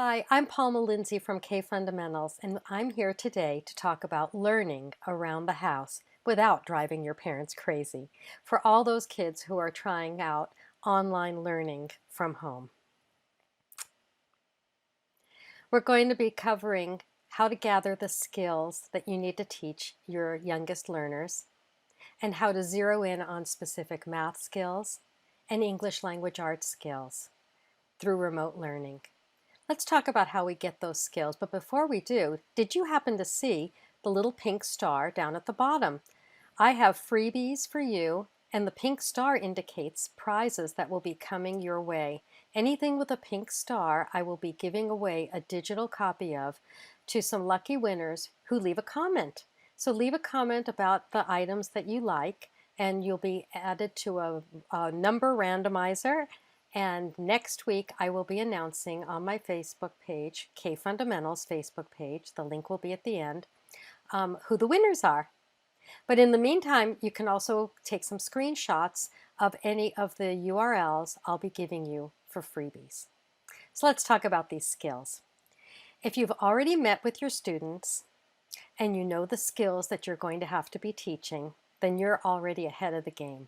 Hi, I'm Palma Lindsay from K Fundamentals, and I'm here today to talk about learning around the house without driving your parents crazy for all those kids who are trying out online learning from home. We're going to be covering how to gather the skills that you need to teach your youngest learners and how to zero in on specific math skills and English language arts skills through remote learning. Let's talk about how we get those skills. But before we do, did you happen to see the little pink star down at the bottom? I have freebies for you, and the pink star indicates prizes that will be coming your way. Anything with a pink star, I will be giving away a digital copy of to some lucky winners who leave a comment. So leave a comment about the items that you like, and you'll be added to a number randomizer. And next week, I will be announcing on my Facebook page, K Fundamentals Facebook page, the link will be at the end, who the winners are. But in the meantime, you can also take some screenshots of any of the URLs I'll be giving you for freebies. So let's talk about these skills. If you've already met with your students and you know the skills that you're going to have to be teaching, then you're already ahead of the game.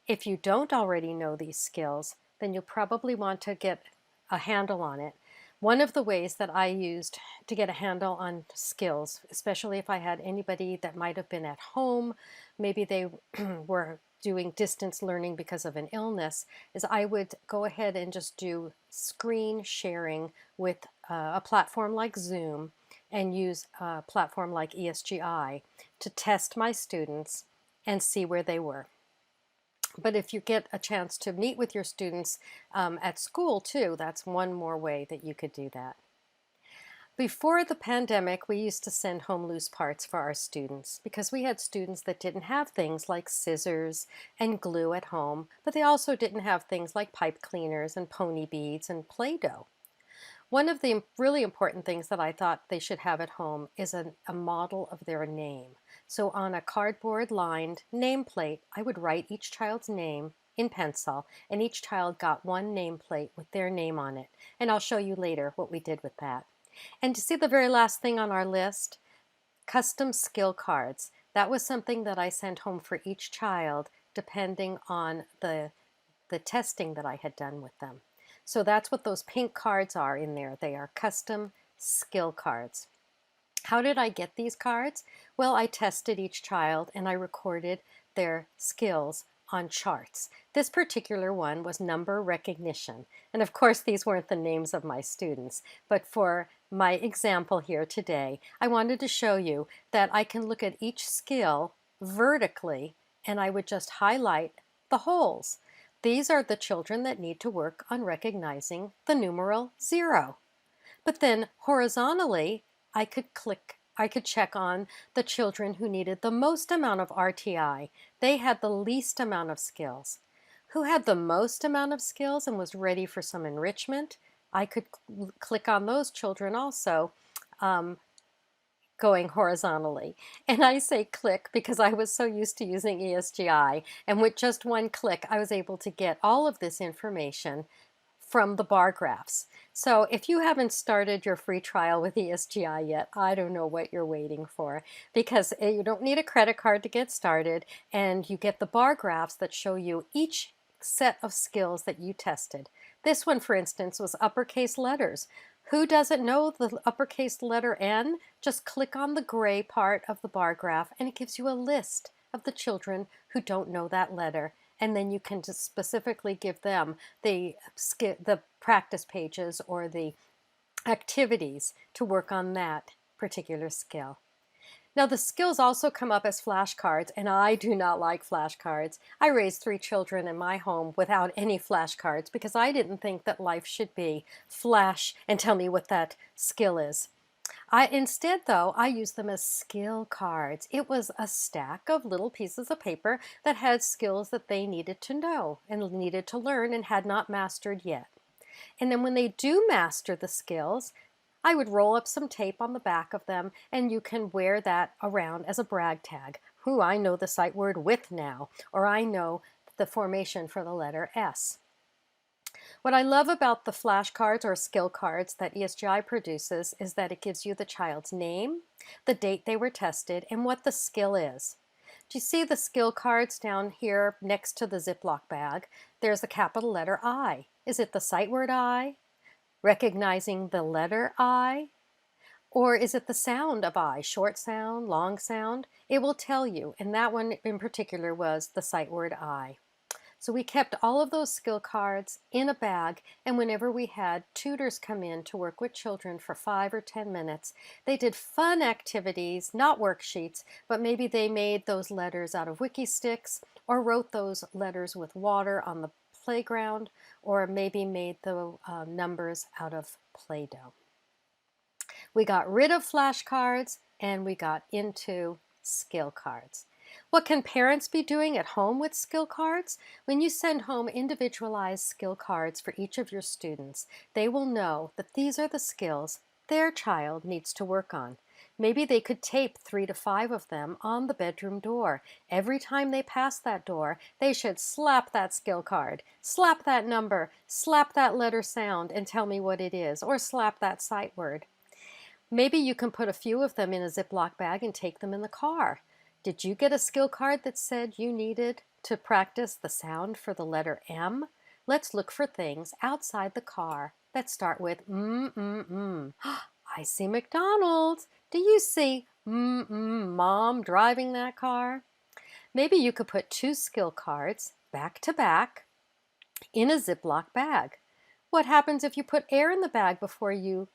If you don't already know these skills, then you'll probably want to get a handle on it. One of the ways that I used to get a handle on skills, especially if I had anybody that might have been at home, maybe they were doing distance learning because of an illness, is I would go ahead and just do screen sharing with a platform like Zoom and use a platform like ESGI to test my students and see where they were. But if you get a chance to meet with your students at school too, that's one more way that you could do that. Before the pandemic, we used to send home loose parts for our students because we had students that didn't have things like scissors and glue at home, but they also didn't have things like pipe cleaners and pony beads and Play-Doh. One of the really important things that I thought they should have at home is a model of their name. So on a cardboard lined nameplate, I would write each child's name in pencil, and each child got one nameplate with their name on it. And I'll show you later what we did with that. And to see the very last thing on our list, custom skill cards. That was something that I sent home for each child depending on the testing that I had done with them. So that's what those pink cards are in there. They are custom skill cards. How did I get these cards? Well, I tested each child and I recorded their skills on charts. This particular one was number recognition. And of course, these weren't the names of my students, but for my example here today, I wanted to show you that I can look at each skill vertically and I would just highlight the holes. These are the children that need to work on recognizing the numeral 0. But then horizontally, I could check on the children who needed the most amount of RTI. They had the least amount of skills. Who had the most amount of skills and was ready for some enrichment? I could click on those children also, going horizontally. And I say click because I was so used to using ESGI, and with just one click I was able to get all of this information from the bar graphs. So if you haven't started your free trial with ESGI yet, I don't know what you're waiting for, because you don't need a credit card to get started, and you get the bar graphs that show you each set of skills that you tested. This one, for instance, was uppercase letters. Who doesn't know the uppercase letter N? Just click on the gray part of the bar graph and it gives you a list of the children who don't know that letter. And then you can just specifically give them the practice pages or the activities to work on that particular skill. Now the skills also come up as flashcards, and I do not like flashcards. I raised 3 children in my home without any flashcards because I didn't think that life should be flash and tell me what that skill is. Instead, though, I used them as skill cards. It was a stack of little pieces of paper that had skills that they needed to know and needed to learn and had not mastered yet. And then when they do master the skills, I would roll up some tape on the back of them, and you can wear that around as a brag tag. Ooh, I know the sight word with now, or I know the formation for the letter S. What I love about the flashcards or skill cards that ESGI produces is that it gives you the child's name, the date they were tested, and what the skill is. Do you see the skill cards down here next to the Ziploc bag? There's the capital letter I. Is it the sight word I? Recognizing the letter I? Or is it the sound of I? Short sound, long sound? It will tell you, and that one in particular was the sight word I. So we kept all of those skill cards in a bag, and whenever we had tutors come in to work with children for 5 or 10 minutes, they did fun activities, not worksheets, but maybe they made those letters out of wiki sticks or wrote those letters with water on the playground, or maybe made the numbers out of Play-Doh. We got rid of flashcards and we got into skill cards. What can parents be doing at home with skill cards? When you send home individualized skill cards for each of your students, they will know that these are the skills their child needs to work on. Maybe they could tape 3 to 5 of them on the bedroom door. Every time they pass that door, they should slap that skill card, slap that number, slap that letter sound and tell me what it is, or slap that sight word. Maybe you can put a few of them in a Ziploc bag and take them in the car. Did you get a skill card that said you needed to practice the sound for the letter M? Let's look for things outside the car that start with I see McDonald's. Do you see Mom driving that car? Maybe you could put 2 skill cards back to back in a Ziploc bag. What happens if you put air in the bag before you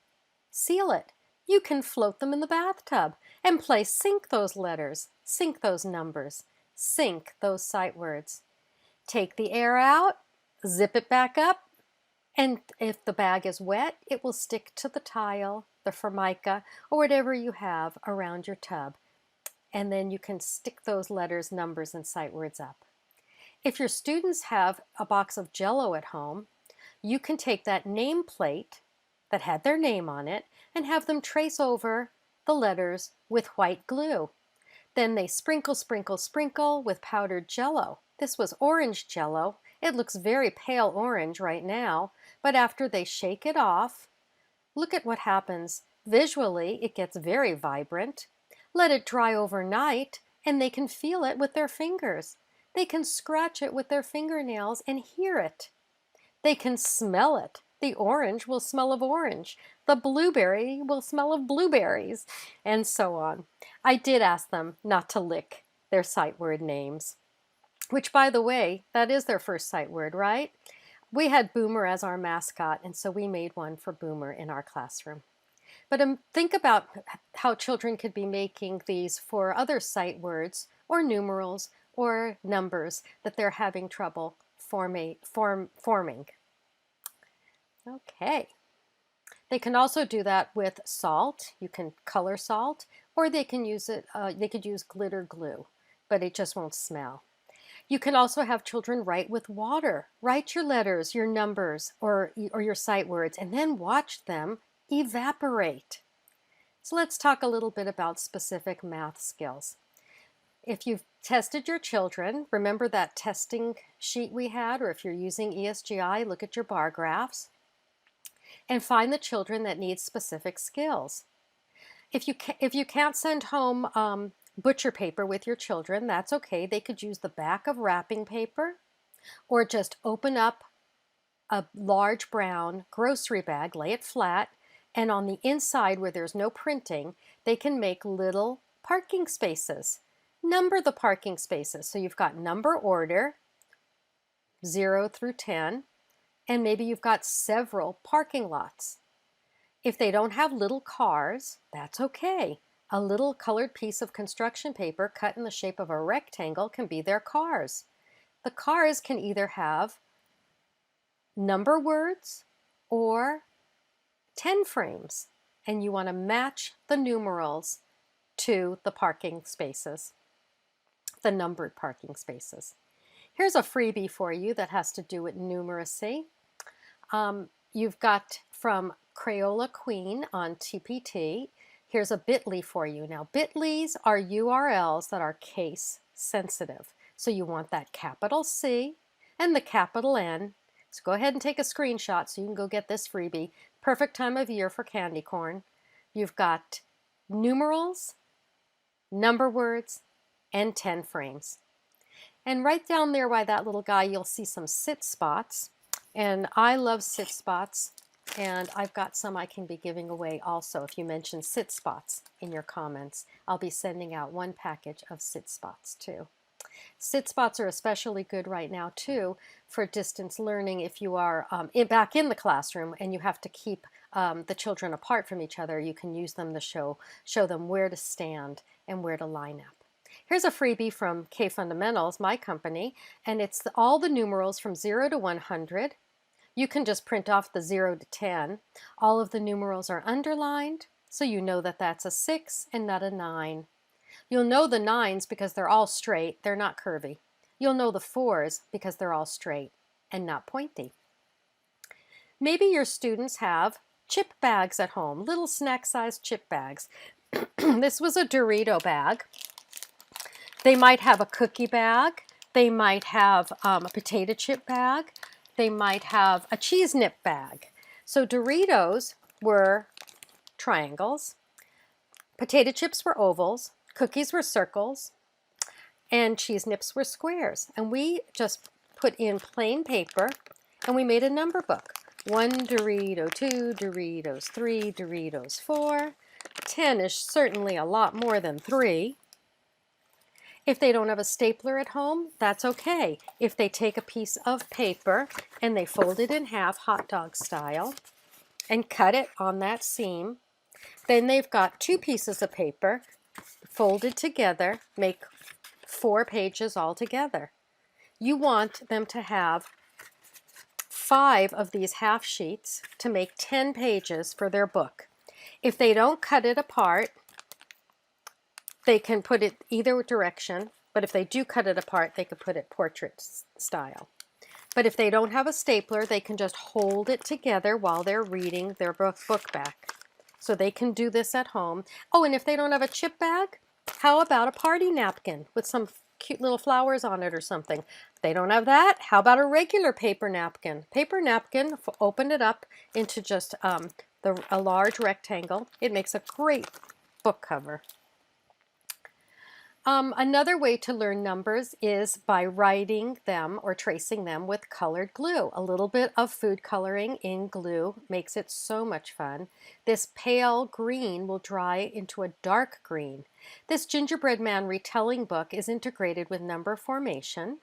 seal it? You can float them in the bathtub and play sink those letters, sink those numbers, sink those sight words. Take the air out, zip it back up, and if the bag is wet, it will stick to the tile, the Formica, or whatever you have around your tub. And then you can stick those letters, numbers, and sight words up. If your students have a box of Jell-O at home, you can take that nameplate that had their name on it and have them trace over the letters with white glue. Then they sprinkle, sprinkle, sprinkle with powdered Jell-O. This was orange Jell-O. It looks very pale orange right now, but after they shake it off, look at what happens. Visually, it gets very vibrant. Let it dry overnight, and they can feel it with their fingers. They can scratch it with their fingernails and hear it. They can smell it. The orange will smell of orange. The blueberry will smell of blueberries, and so on. I did ask them not to lick their sight word names, which, by the way, that is their first sight word, right? We had Boomer as our mascot, and so we made one for Boomer in our classroom. But think about how children could be making these for other sight words or numerals or numbers that they're having trouble forming. Okay. They can also do that with salt. You can color salt, or they can use it. They could use glitter glue, but it just won't smell. You can also have children write with water. Write your letters, your numbers, or your sight words, and then watch them evaporate. So let's talk a little bit about specific math skills. If you've tested your children, remember that testing sheet we had, or if you're using ESGI, look at your bar graphs and find the children that need specific skills. If you can't send home butcher paper with your children, that's okay. They could use the back of wrapping paper, or just open up a large brown grocery bag, lay it flat, and on the inside where there's no printing, they can make little parking spaces. Number the parking spaces. So you've got number order, 0 through 10, and maybe you've got several parking lots. If they don't have little cars, that's okay. A little colored piece of construction paper cut in the shape of a rectangle can be their cars. The cars can either have number words or 10 frames, and you want to match the numerals to the parking spaces, the numbered parking spaces. Here's a freebie for you that has to do with numeracy. You've got from Crayola Queen on TPT. Here's a bit.ly for you. Now, bit.lys are URLs that are case sensitive. So you want that capital C and the capital N So go ahead and take a screenshot so you can go get this freebie. Perfect time of year for candy corn. You've got numerals, number words, and 10 frames. And right down there by that little guy, you'll see some sit spots. And I love sit spots. And I've got some I can be giving away also. If you mention sit spots in your comments, I'll be sending out one package of sit spots too. Sit spots are especially good right now too for distance learning if you are back in the classroom and you have to keep the children apart from each other. You can use them to show them where to stand and where to line up. Here's a freebie from K Fundamentals, my company, and it's all the numerals from 0 to 100. You can just print off the 0 to 10. All of the numerals are underlined, so you know that that's a 6 and not a 9. You'll know the 9s because they're all straight, they're not curvy. You'll know the 4s because they're all straight and not pointy. Maybe your students have chip bags at home, little snack-sized chip bags. This was a Dorito bag. They might have a cookie bag. They might have a potato chip bag. They might have a cheese nip bag. So Doritos were triangles. Potato chips were ovals. Cookies were circles. And cheese nips were squares. And we just put in plain paper and we made a number book. 1 Dorito, 2 Doritos, 3 Doritos, 4. 10 is certainly a lot more than 3. If they don't have a stapler at home, that's okay. If they take a piece of paper and they fold it in half, hot dog style, and cut it on that seam, then they've got 2 pieces of paper folded together, make 4 pages all together. You want them to have 5 of these half sheets to make 10 pages for their book. If they don't cut it apart, they can put it either direction, but if they do cut it apart, they could put it portrait style. But if they don't have a stapler, they can just hold it together while they're reading their book back. So they can do this at home. Oh, and if they don't have a chip bag, how about a party napkin with some cute little flowers on it or something? If they don't have that, how about a regular paper napkin? Paper napkin, open it up into just a large rectangle. It makes a great book cover. Another way to learn numbers is by writing them or tracing them with colored glue. A little bit of food coloring in glue makes it so much fun. This pale green will dry into a dark green. This Gingerbread Man retelling book is integrated with number formation.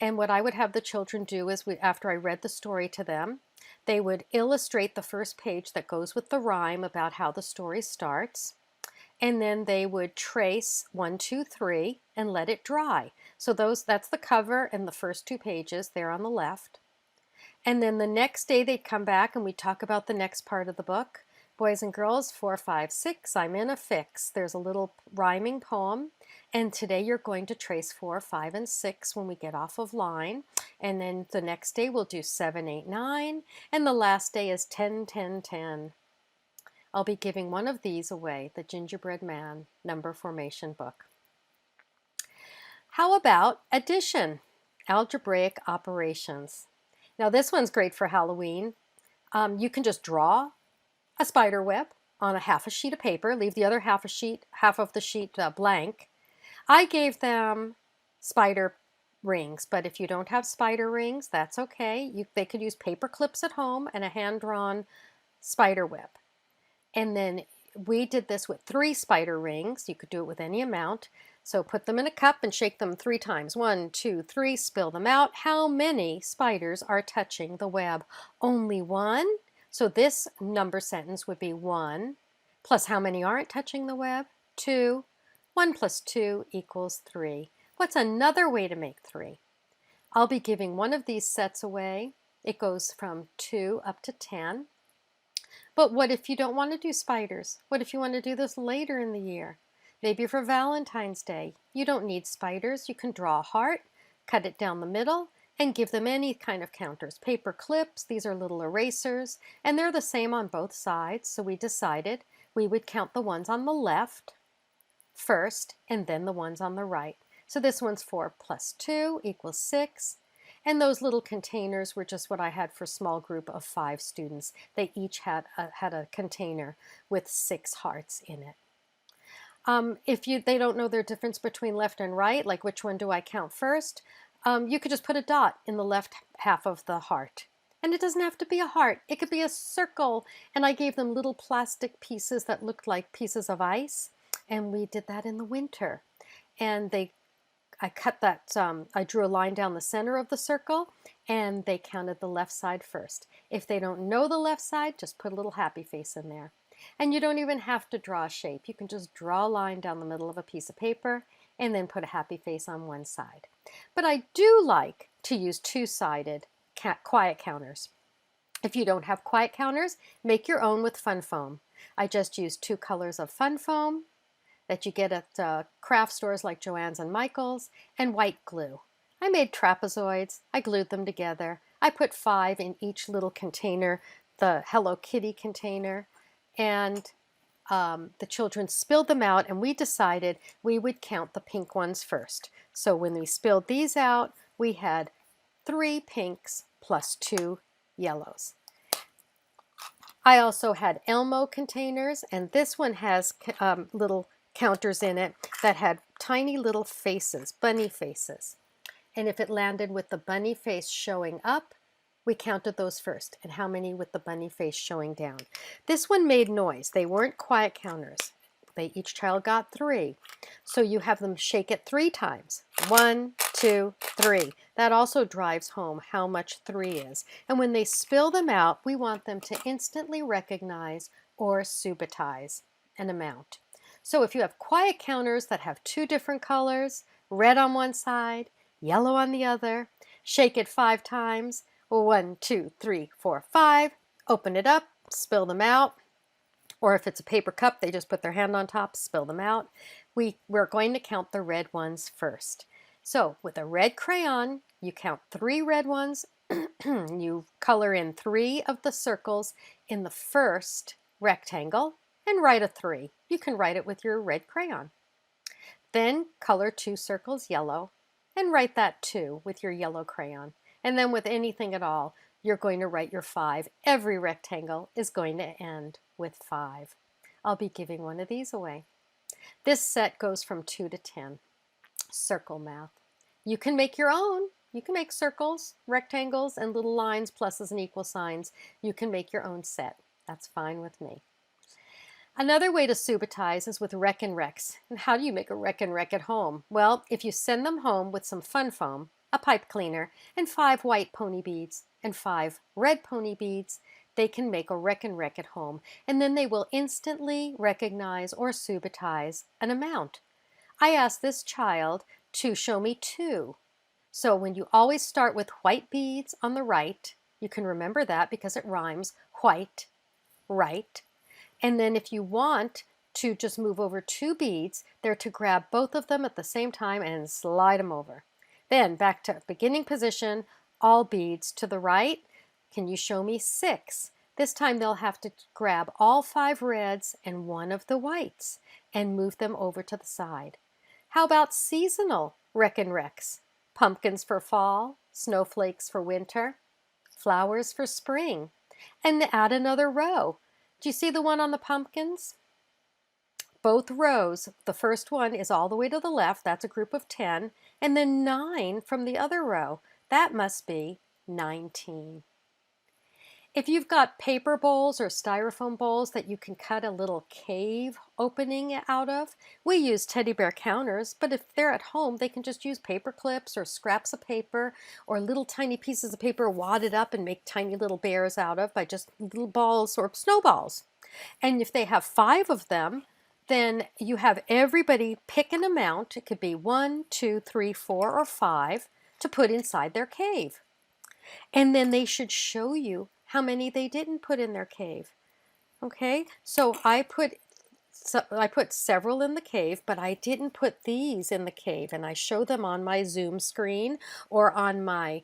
And what I would have the children do is after I read the story to them, they would illustrate the first page that goes with the rhyme about how the story starts. And then they would trace 1, 2, 3 and let it dry. So that's the cover and the first 2 pages there on the left. And then the next day they'd come back and we'd talk about the next part of the book. Boys and girls, 4, 5, 6, I'm in a fix. There's a little rhyming poem. And today you're going to trace 4, 5, and 6 when we get off of line. And then the next day we'll do 7, 8, 9. And the last day is 10, 10, 10. I'll be giving one of these away, the Gingerbread Man number formation book. How about addition, algebraic operations? Now this one's great for Halloween. You can just draw a spider web on half a sheet of paper, leave the other half of the sheet blank. I gave them spider rings, but if you don't have spider rings, that's okay. They could use paper clips at home and a hand-drawn spider web. And then we did this with 3 spider rings. You could do it with any amount. So put them in a cup and shake them 3 times. 1, 2, 3, spill them out. How many spiders are touching the web? Only 1. So this number sentence would be 1 plus how many aren't touching the web? 2. 1 plus 2 equals 3. What's another way to make 3? I'll be giving one of these sets away. It goes from 2 up to 10. But what if you don't want to do spiders? What if you want to do this later in the year? Maybe for Valentine's Day. You don't need spiders. You can draw a heart, cut it down the middle, and give them any kind of counters. Paper clips, these are little erasers, and they're the same on both sides. So we decided we would count the ones on the left first, and then the ones on the right. So this one's 4 plus 2 equals 6. And those little containers were just what I had for a small group of 5 students. They each had a container with 6 hearts in it. If they don't know the difference between left and right, like which one do I count first, you could just put a dot in the left half of the heart. And it doesn't have to be a heart. It could be a circle. And I gave them little plastic pieces that looked like pieces of ice. And we did that in the winter. And I cut that, I drew a line down the center of the circle, and they counted the left side first. If they don't know the left side, just put a little happy face in there. And you don't even have to draw a shape. You can just draw a line down the middle of a piece of paper and then put a happy face on one side. But I do like to use two-sided quiet counters. If you don't have quiet counters, make your own with fun foam. I just used 2 colors of fun foam that you get at craft stores like Joann's and Michael's, and white glue. I made trapezoids. I glued them together. I put 5 in each little container, the Hello Kitty container, and the children spilled them out, and we decided we would count the pink ones first. So when we spilled these out, we had 3 pinks plus 2 yellows. I also had Elmo containers, and this one has little counters in it that had tiny little faces, bunny faces. And if it landed with the bunny face showing up, we counted those first, and how many with the bunny face showing down. This one made noise. They weren't quiet counters. Each child got 3. So you have them shake it 3 times. 1, 2, 3. That also drives home how much 3 is. And when they spill them out, we want them to instantly recognize or subitize an amount. So if you have quiet counters that have 2 different colors, red on one side, yellow on the other, shake it 5 times. 1, 2, 3, 4, 5. Open it up, spill them out. Or if it's a paper cup, they just put their hand on top, spill them out. We're going to count the red ones first. So with a red crayon, you count 3 red ones. You color in 3 of the circles in the first rectangle and write a 3. You can write it with your red crayon. Then color 2 circles yellow and write that 2 with your yellow crayon. And then with anything at all, you're going to write your 5. Every rectangle is going to end with 5. I'll be giving one of these away. This set goes from 2 to 10. Circle math. You can make your own. You can make circles, rectangles, and little lines, pluses and equal signs. You can make your own set. That's fine with me. Another way to subitize is with rec and recs. And how do you make a rec and rec at home? Well, if you send them home with some fun foam, a pipe cleaner, and 5 white pony beads and 5 red pony beads, they can make a rec and rec at home, and then they will instantly recognize or subitize an amount. I asked this child to show me 2. So when you always start with white beads on the right, you can remember that because it rhymes, white, right. And then if you want to just move over 2 beads, they're to grab both of them at the same time and slide them over. Then back to beginning position, all beads to the right. Can you show me 6? This time they'll have to grab all 5 reds and 1 of the whites and move them over to the side. How about seasonal rec and recs? Pumpkins for fall, snowflakes for winter, flowers for spring. And add another row. Do you see the one on the pumpkins? Both rows, the first one is all the way to the left, that's a group of 10, and then 9 from the other row. That must be 19. If you've got paper bowls or styrofoam bowls that you can cut a little cave opening out of, we use teddy bear counters, but if they're at home, they can just use paper clips or scraps of paper or little tiny pieces of paper wadded up and make tiny little bears out of by just little balls or snowballs. And if they have 5 of them, then you have everybody pick an amount. It could be 1, 2, 3, 4, or 5 to put inside their cave. And then they should show you how many they didn't put in their cave. Okay, so I put several in the cave, but I didn't put these in the cave, and I show them on my Zoom screen or on my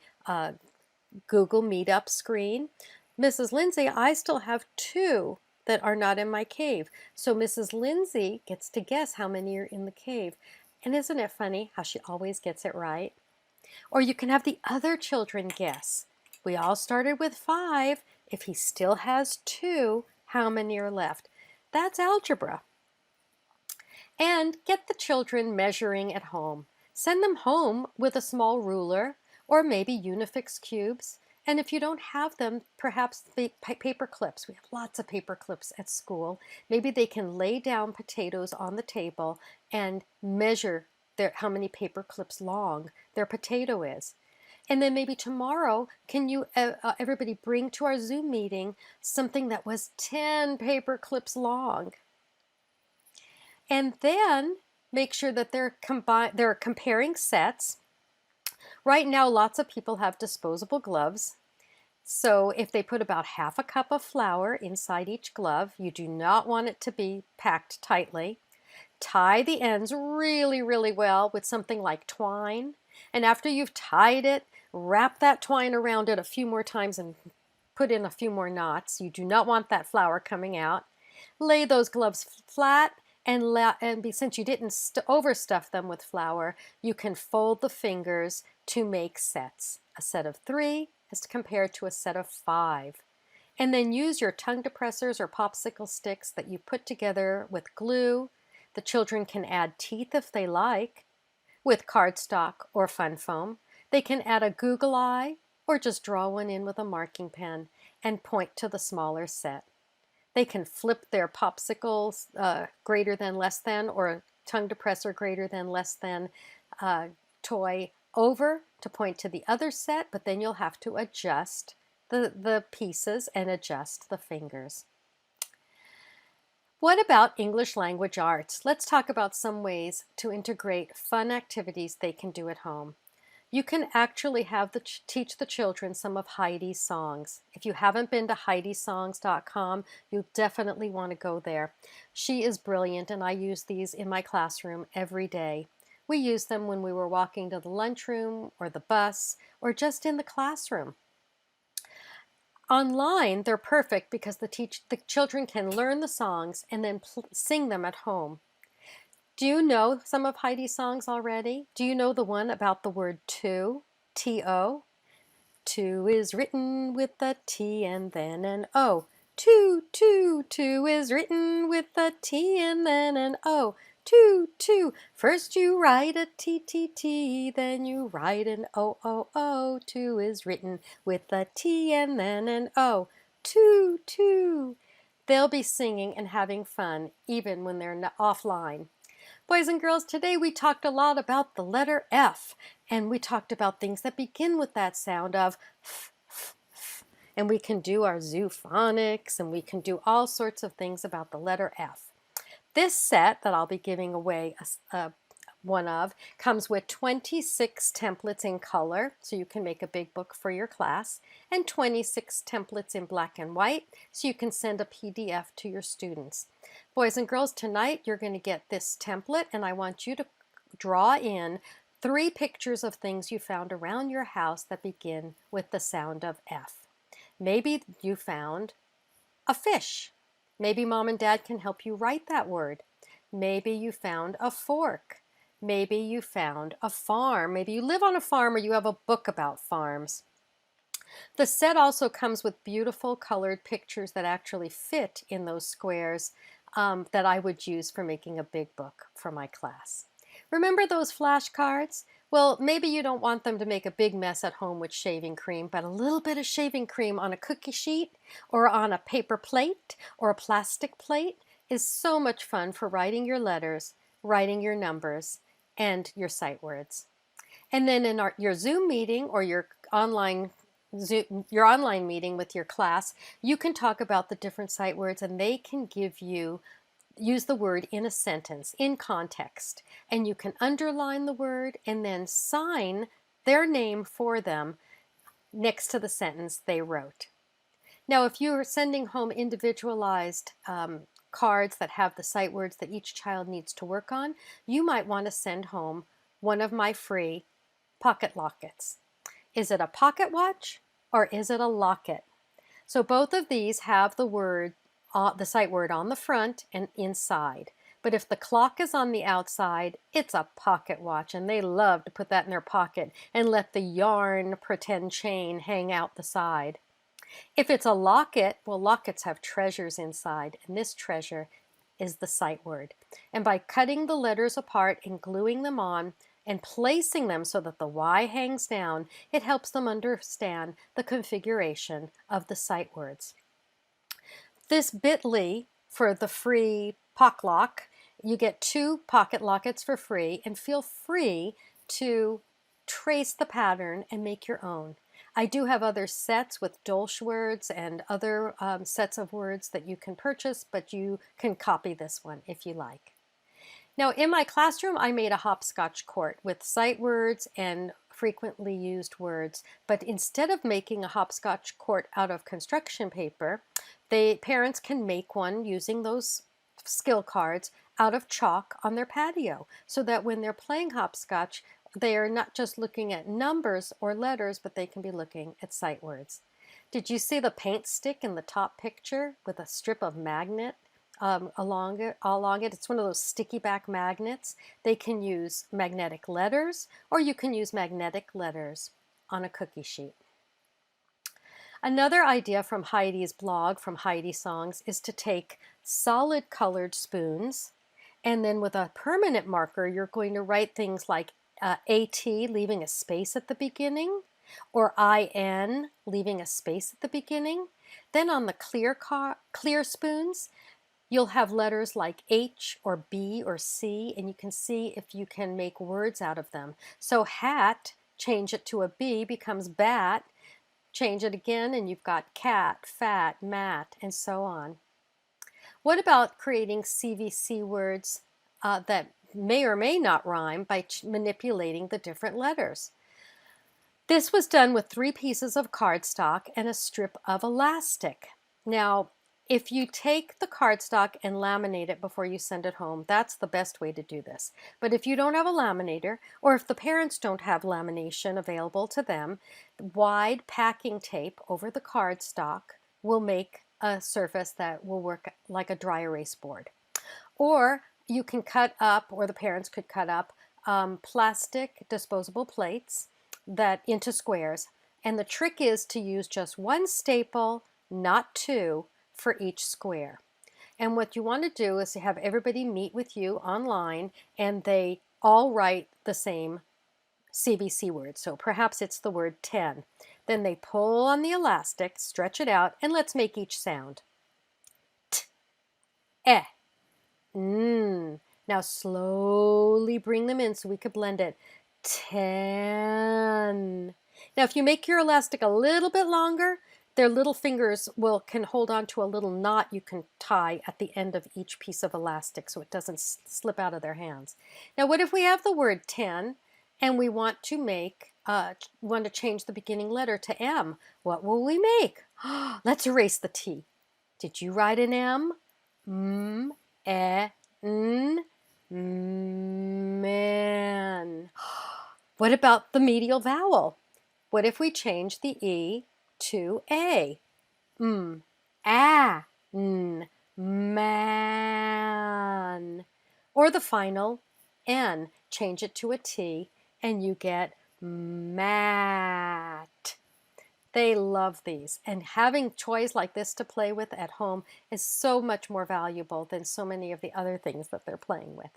Google Meetup screen. Mrs. Lindsay, I still have 2 that are not in my cave. So Mrs. Lindsay gets to guess how many are in the cave. And isn't it funny how she always gets it right? Or you can have the other children guess. We all started with 5. If he still has 2, how many are left? That's algebra. And get the children measuring at home. Send them home with a small ruler or maybe Unifix cubes. And if you don't have them, perhaps paper clips. We have lots of paper clips at school. Maybe they can lay down potatoes on the table and measure how many paper clips long their potato is. And then maybe tomorrow, can you everybody bring to our Zoom meeting something that was 10 paper clips long? And then make sure that they're comparing sets. Right now, lots of people have disposable gloves. So if they put about half a cup of flour inside each glove, you do not want it to be packed tightly. Tie the ends really, really well with something like twine. And after you've tied it, wrap that twine around it a few more times and put in a few more knots. You do not want that flour coming out. Lay those gloves flat, and since you didn't overstuff them with flour, you can fold the fingers to make sets. A set of 3 is compared to a set of 5. And then use your tongue depressors or popsicle sticks that you put together with glue. The children can add teeth if they like, with cardstock or fun foam. They can add a Google eye or just draw one in with a marking pen and point to the smaller set. They can flip their popsicles greater than less than or a tongue depressor greater than less than toy over to point to the other set, but then you'll have to adjust the pieces and adjust the fingers. What about English language arts? Let's talk about some ways to integrate fun activities they can do at home. You can actually teach the children some of Heidi's songs. If you haven't been to HeidiSongs.com, you definitely want to go there. She is brilliant, and I use these in my classroom every day. We use them when we were walking to the lunchroom or the bus or just in the classroom. Online, they're perfect because the children can learn the songs and then sing them at home. Do you know some of Heidi's songs already? Do you know the one about the word to? T-O? To is written with a T and then an O. To is written with a T and then an O. To. First you write a T, then you write an O. To is written with a T and then an O. To. They'll be singing and having fun even when they're offline. Boys and girls, today we talked a lot about the letter F, and we talked about things that begin with that sound of f, f, f. And we can do our zoophonics, and we can do all sorts of things about the letter F. This set that I'll be giving away one of comes with 26 templates in color, so you can make a big book for your class, and 26 templates in black and white, so you can send a PDF to your students. Boys and girls, tonight you're going to get this template, and I want you to draw in 3 pictures of things you found around your house that begin with the sound of F. Maybe you found a fish. Maybe mom and dad can help you write that word. Maybe you found a fork. Maybe you found a farm. Maybe you live on a farm or you have a book about farms. The set also comes with beautiful colored pictures that actually fit in those squares that I would use for making a big book for my class. Remember those flashcards? Well, maybe you don't want them to make a big mess at home with shaving cream, but a little bit of shaving cream on a cookie sheet or on a paper plate or a plastic plate is so much fun for writing your letters, writing your numbers, and your sight words. And then in your Zoom meeting or your online meeting with your class, you can talk about the different sight words, and they can use the word in a sentence, in context. And you can underline the word and then sign their name for them next to the sentence they wrote. Now, if you are sending home individualized cards that have the sight words that each child needs to work on, you might want to send home one of my free pocket lockets. Is it a pocket watch or is it a locket? So both of these have the sight word on the front and inside. But if the clock is on the outside, it's a pocket watch, and they love to put that in their pocket and let the yarn pretend chain hang out the side. If it's a locket, well, lockets have treasures inside, and this treasure is the sight word. And by cutting the letters apart and gluing them on and placing them so that the Y hangs down, it helps them understand the configuration of the sight words. This bit.ly for the free Pock Lock, you get 2 pocket lockets for free, and feel free to trace the pattern and make your own. I do have other sets with Dolch words and other sets of words that you can purchase, but you can copy this one if you like. Now, in my classroom, I made a hopscotch court with sight words and frequently used words, but instead of making a hopscotch court out of construction paper, parents can make one using those skill cards out of chalk on their patio, so that when they're playing hopscotch, they are not just looking at numbers or letters, but they can be looking at sight words. Did you see the paint stick in the top picture with a strip of magnet along it? It's one of those sticky back magnets. They can use magnetic letters, or you can use magnetic letters on a cookie sheet. Another idea from Heidi's blog, from Heidi Songs, is to take solid colored spoons, and then with a permanent marker, you're going to write things like AT, leaving a space at the beginning, or IN, leaving a space at the beginning. Then on the clear spoons, you'll have letters like H or B or C, and you can see if you can make words out of them. So hat, change it to a B, becomes bat. Change it again, and you've got cat, fat, mat, and so on. What about creating CVC words that may or may not rhyme by manipulating the different letters? This was done with 3 pieces of cardstock and a strip of elastic. Now, if you take the cardstock and laminate it before you send it home, that's the best way to do this. But if you don't have a laminator, or if the parents don't have lamination available to them, wide packing tape over the cardstock will make a surface that will work like a dry erase board. Or you can cut up, or the parents could cut up, plastic disposable plates into squares. And the trick is to use just 1 staple, not 2, for each square. And what you want to do is to have everybody meet with you online, and they all write the same CVC word. So perhaps it's the word 10. Then they pull on the elastic, stretch it out, and let's make each sound. T, eh, n. Now slowly bring them in so we could blend it. 10. Now if you make your elastic a little bit longer, their little fingers can hold on to a little knot you can tie at the end of each piece of elastic so it doesn't slip out of their hands. Now what if we have the word 10 and we want to change the beginning letter to M? What will we make? Let's erase the T. Did you write an M? M, E, N, man. What about the medial vowel? What if we change the E to A? A, N, man. Or the final N, change it to a T, and you get mat. They love these, and having toys like this to play with at home is so much more valuable than so many of the other things that they're playing with.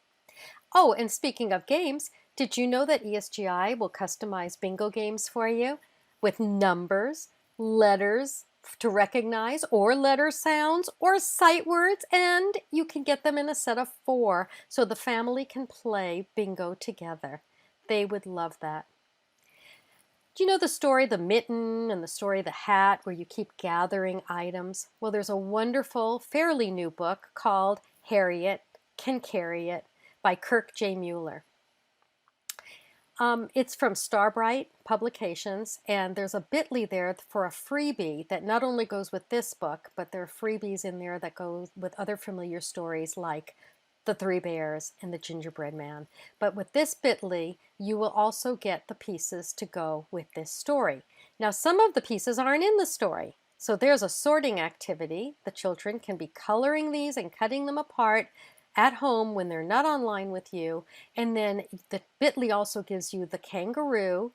Oh, and speaking of games, did you know that ESGI will customize bingo games for you with numbers, letters to recognize, or letter sounds, or sight words, and you can get them in a set of 4 so the family can play bingo together. They would love that. Do you know the story The Mitten and the story The Hat, where you keep gathering items? Well, there's a wonderful, fairly new book called Harriet Can Carry It by Kirk J. Mueller. It's from Starbright Publications, and there's a bit.ly there for a freebie that not only goes with this book, but there are freebies in there that go with other familiar stories like The 3 Bears and The Gingerbread Man. But with this bit.ly, you will also get the pieces to go with this story. Now, some of the pieces aren't in the story, so there's a sorting activity. The children can be coloring these and cutting them apart, at home when they're not online with you. And then the bit.ly also gives you the kangaroo,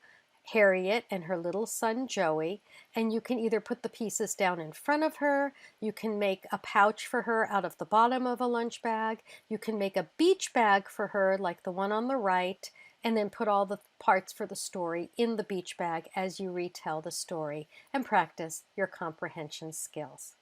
Harriet, and her little son Joey, and you can either put the pieces down in front of her, you can make a pouch for her out of the bottom of a lunch bag, you can make a beach bag for her like the one on the right, and then put all the parts for the story in the beach bag as you retell the story and practice your comprehension skills.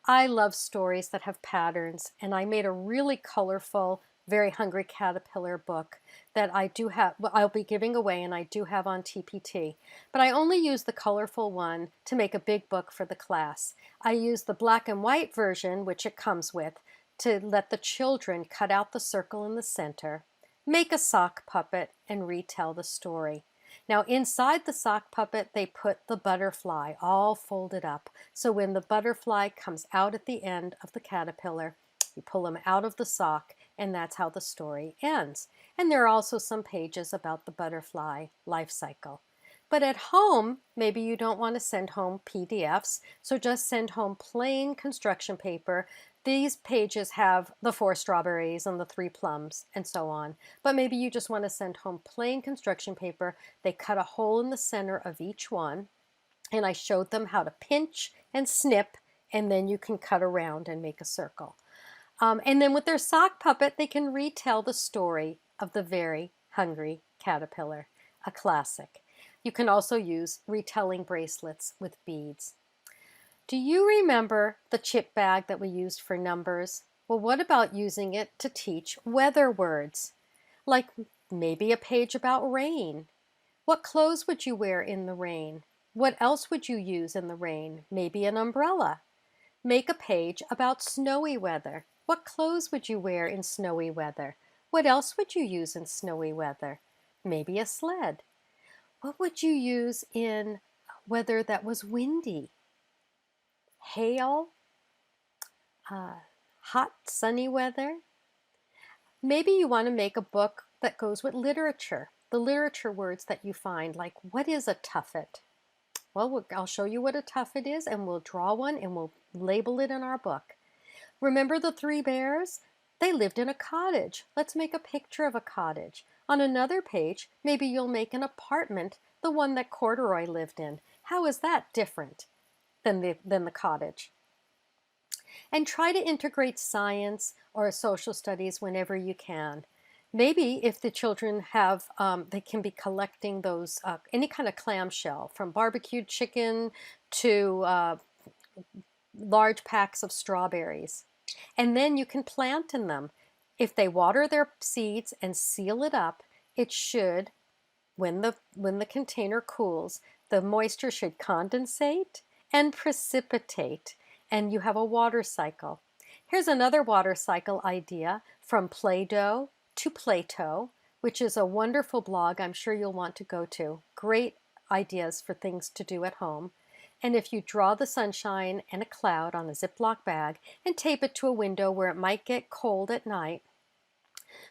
I love stories that have patterns, and I made a really colorful, Very Hungry Caterpillar book that I do have, well, I'll be giving away, and I do have on TPT. But I only use the colorful one to make a big book for the class. I use the black and white version, which it comes with, to let the children cut out the circle in the center, make a sock puppet, and retell the story. Now inside the sock puppet, they put the butterfly all folded up. So when the butterfly comes out at the end of the caterpillar, you pull him out of the sock, and that's how the story ends. And there are also some pages about the butterfly life cycle. But at home, maybe you don't want to send home PDFs, so just send home plain construction paper. These pages have the 4 strawberries and the 3 plums and so on. But maybe you just want to send home plain construction paper. They cut a hole in the center of each one, and I showed them how to pinch and snip, and then you can cut around and make a circle. And then with their sock puppet, they can retell the story of the Very Hungry Caterpillar, a classic. You can also use retelling bracelets with beads. Do you remember the chip bag that we used for numbers? Well, what about using it to teach weather words? Like maybe a page about rain. What clothes would you wear in the rain? What else would you use in the rain? Maybe an umbrella. Make a page about snowy weather. What clothes would you wear in snowy weather? What else would you use in snowy weather? Maybe a sled. What would you use in weather that was windy? Hail? Hot, sunny weather? Maybe you want to make a book that goes with literature, the literature words that you find, like what is a tuffet? Well, I'll show you what a tuffet is, and we'll draw one and we'll label it in our book. Remember the 3 bears? They lived in a cottage. Let's make a picture of a cottage. On another page, maybe you'll make an apartment, the one that Corduroy lived in. How is that different than the cottage? And try to integrate science or social studies whenever you can. Maybe if the children have, they can be collecting those, any kind of clamshell, from barbecued chicken to large packs of strawberries. And then you can plant in them. If they water their seeds and seal it up, it should, when the container cools, the moisture should condensate and precipitate, and you have a water cycle. Here's another water cycle idea, from Play-Doh to Play-Toh, which is a wonderful blog I'm sure you'll want to go to. Great ideas for things to do at home. And if you draw the sunshine and a cloud on a Ziploc bag and tape it to a window where it might get cold at night,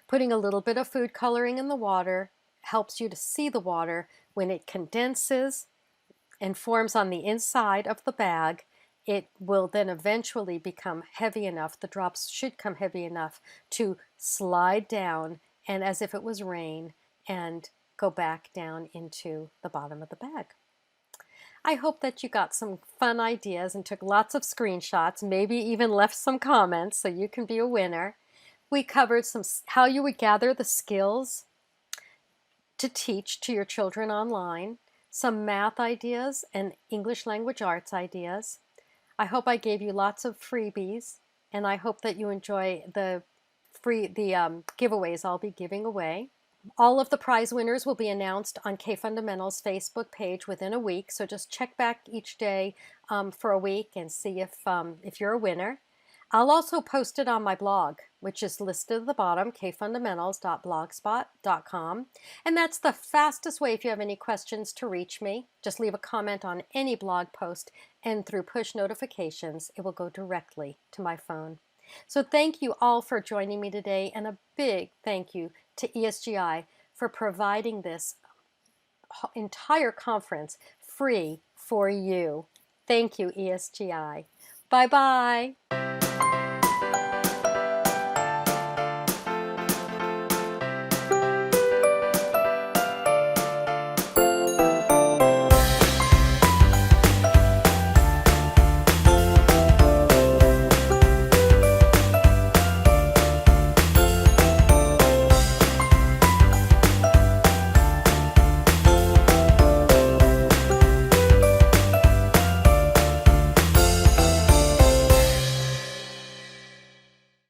putting a little bit of food coloring in the water helps you to see the water. When it condenses and forms on the inside of the bag, it will then eventually become heavy enough, the drops should come heavy enough to slide down, and as if it was rain, and go back down into the bottom of the bag. I hope that you got some fun ideas and took lots of screenshots, maybe even left some comments so you can be a winner. We covered how you would gather the skills to teach to your children online, some math ideas and English language arts ideas. I hope I gave you lots of freebies, and I hope that you enjoy the giveaways I'll be giving away. All of the prize winners will be announced on K Fundamental's Facebook page within a week, so just check back each day for a week and see if you're a winner. I'll also post it on my blog, which is listed at the bottom, kfundamentals.blogspot.com. And that's the fastest way, if you have any questions, to reach me. Just leave a comment on any blog post, and through push notifications, it will go directly to my phone. So thank you all for joining me today, and a big thank you to ESGI for providing this entire conference free for you. Thank you, ESGI. Bye-bye.